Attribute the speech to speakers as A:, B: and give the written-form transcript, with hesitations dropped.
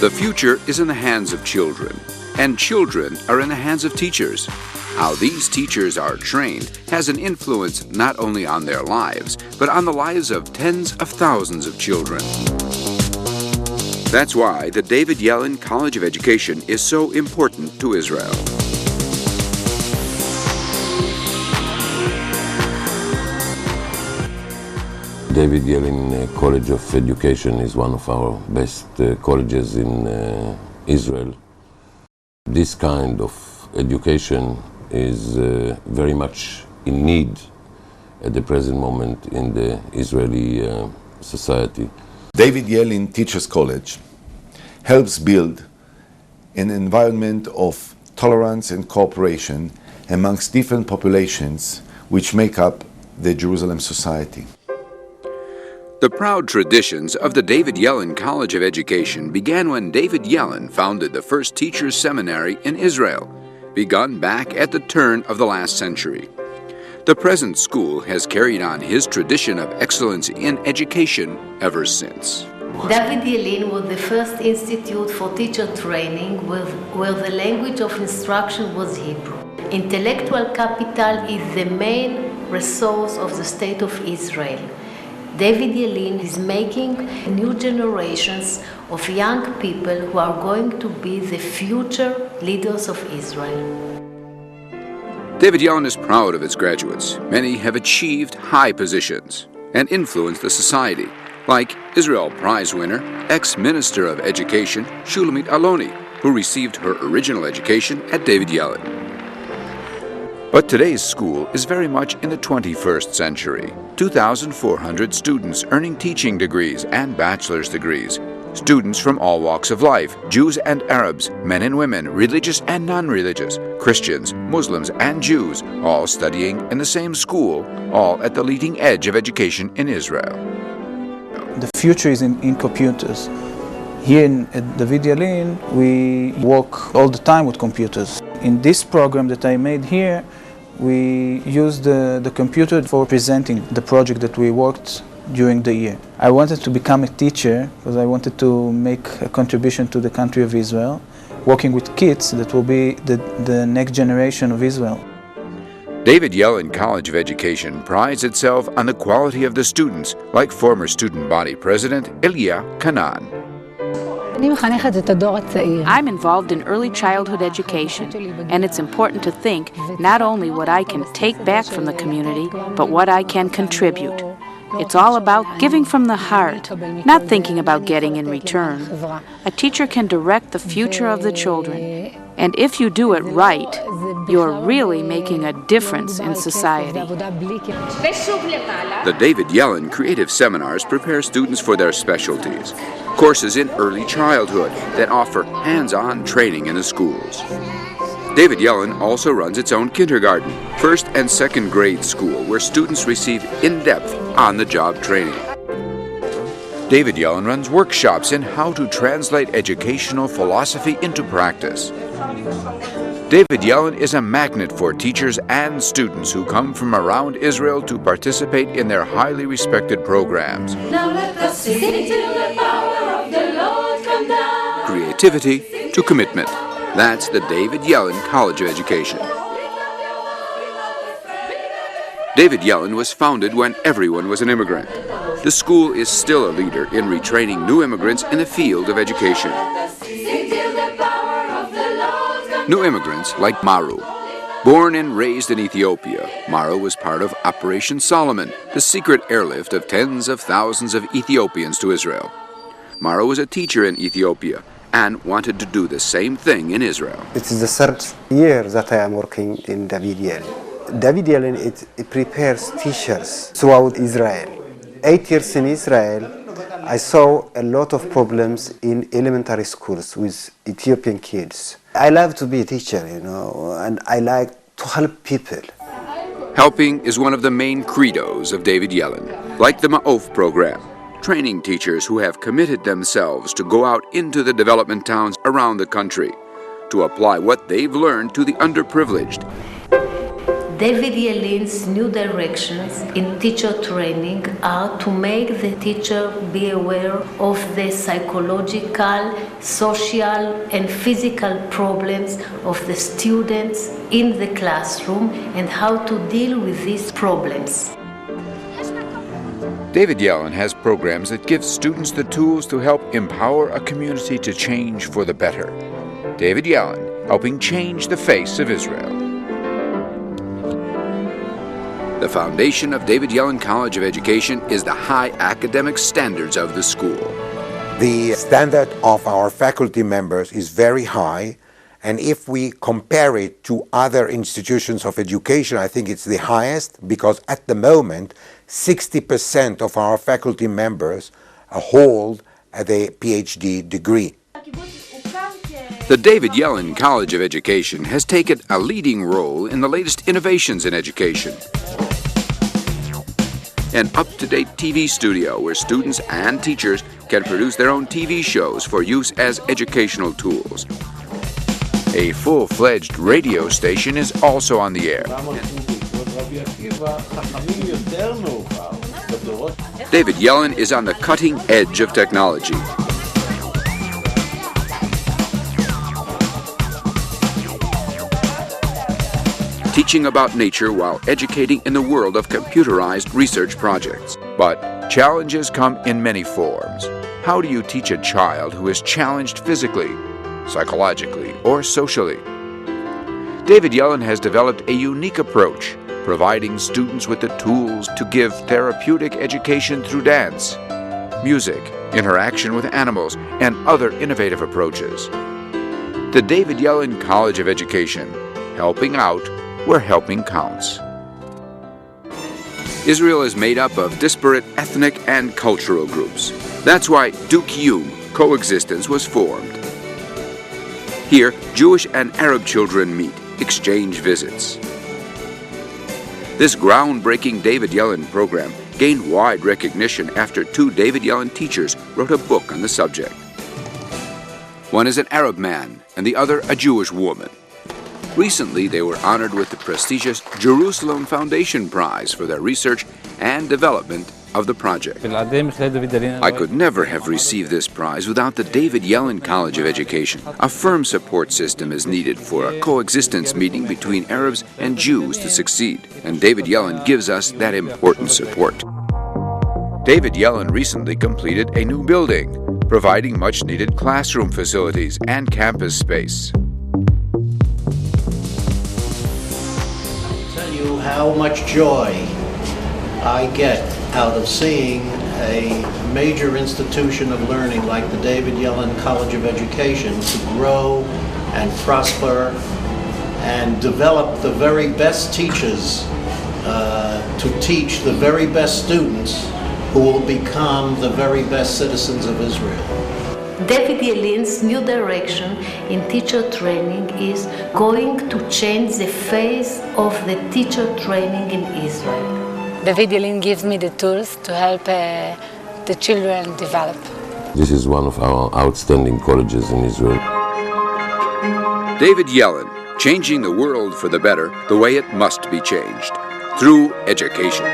A: The future is in the hands of children, and children are in the hands of teachers. How these teachers are trained has an influence not only on their lives, but on the lives of tens of thousands of children. That's why the David Yellin College of Education is so important to Israel.
B: David Yellin College of Education is one of our best colleges in Israel. This kind of education is very much in need at the present moment in the Israeli society.
C: David Yellin Teachers College helps build an environment of tolerance and cooperation amongst different populations which make up the Jerusalem society.
A: The proud traditions of the David Yellin College of Education began when David Yellin founded the first teachers' seminary in Israel, begun back at the turn of the last century. The present school has carried on his tradition of excellence in education ever since.
D: David Yellin was the first institute for teacher training where the language of instruction was Hebrew. Intellectual capital is the main resource of the State of Israel. David Yellin is making new generations of young people who are going to be the future leaders of Israel.
A: David Yellin is proud of its graduates. Many have achieved high positions and influenced the society, like Israel Prize winner, ex-Minister of Education Shulamit Aloni, who received her original education at David Yellin. But today's school is very much in the 21st century. 2,400 students earning teaching degrees and bachelor's degrees. Students from all walks of life, Jews and Arabs, men and women, religious and non-religious, Christians, Muslims and Jews, all studying in the same school, all at the leading edge of education in Israel.
E: The future is in computers. Here at David Yellin, we work all the time with computers. In this program that I made here, we use the computer for presenting the project that we worked during the year. I wanted to become a teacher because I wanted to make a contribution to the country of Israel, working with kids that will be the next generation of Israel.
A: David Yellin College of Education prides itself on the quality of the students, like former student body president Elia Kanan.
F: I'm involved in early childhood education, and it's important to think not only what I can take back from the community, but what I can contribute. It's all about giving from the heart, not thinking about getting in return. A teacher can direct the future of the children, and if you do it right, you're really making a difference in society.
A: The David Yellin Creative Seminars prepare students for their specialties. Courses in early childhood that offer hands-on training in the schools. David Yellin also runs its own kindergarten, first and second grade school, where students receive in-depth, on-the-job training. David Yellin runs workshops in how to translate educational philosophy into practice. David Yellin is a magnet for teachers and students who come from around Israel to participate in their highly respected programs.
G: Now let us sing till the power of the Lord come down.
A: Creativity to commitment. That's the David Yellin College of Education. David Yellin was founded when everyone was an immigrant. The school is still a leader in retraining new immigrants in the field of education. New immigrants like Maru. Born and raised in Ethiopia, Maru was part of Operation Solomon, the secret airlift of tens of thousands of Ethiopians to Israel. Maru was a teacher in Ethiopia and wanted to do the same thing in Israel.
H: It is the third year that I am working in David Yellin. David Yellin it prepares teachers throughout Israel. 8 years in Israel, I saw a lot of problems in elementary schools with Ethiopian kids. I love to be a teacher, and I like to help people.
A: Helping is one of the main credos of David Yellin, like the Ma'of program, training teachers who have committed themselves to go out into the development towns around the country to apply what they've learned to the underprivileged.
D: David Yellin's new directions in teacher training are to make the teacher be aware of the psychological, social, and physical problems of the students in the classroom and how to deal with these problems.
A: David Yellin has programs that give students the tools to help empower a community to change for the better. David Yellin, helping change the face of Israel. The foundation of David Yellin College of Education is the high academic standards of the school.
I: The standard of our faculty members is very high, and if we compare it to other institutions of education, I think it's the highest, because at the moment 60% of our faculty members hold the PhD degree.
A: The David Yellin College of Education has taken a leading role in the latest innovations in education. An up-to-date TV studio where students and teachers can produce their own TV shows for use as educational tools. A full-fledged radio station is also on the air. David Yellin is on the cutting edge of technology. Teaching about nature while educating in the world of computerized research projects. But challenges come in many forms. How do you teach a child who is challenged physically, psychologically, or socially? David Yellin has developed a unique approach, providing students with the tools to give therapeutic education through dance, music, interaction with animals, and other innovative approaches. The David Yellin College of Education, helping out where helping counts. Israel is made up of disparate ethnic and cultural groups. That's why Duk-Yum, Coexistence, was formed. Here, Jewish and Arab children meet, exchange visits. This groundbreaking David Yellin program gained wide recognition after two David Yellin teachers wrote a book on the subject. One is an Arab man and the other a Jewish woman. Recently, they were honored with the prestigious Jerusalem Foundation Prize for their research and development of the project. I could never have received this prize without the David Yellin College of Education. A firm support system is needed for a coexistence meeting between Arabs and Jews to succeed, and David Yellin gives us that important support. David Yellin recently completed a new building, providing much-needed classroom facilities and campus space.
J: How much joy I get out of seeing a major institution of learning like the David Yellin College of Education to grow and prosper and develop the very best teachers to teach the very best students who will become the very best citizens of Israel.
D: David Yellin's new direction in teacher training is going to change the face of the teacher training in Israel.
K: David Yellin gives me the tools to help the children develop.
B: This is one of our outstanding colleges in Israel.
A: David Yellin, changing the world for the better the way it must be changed, through education.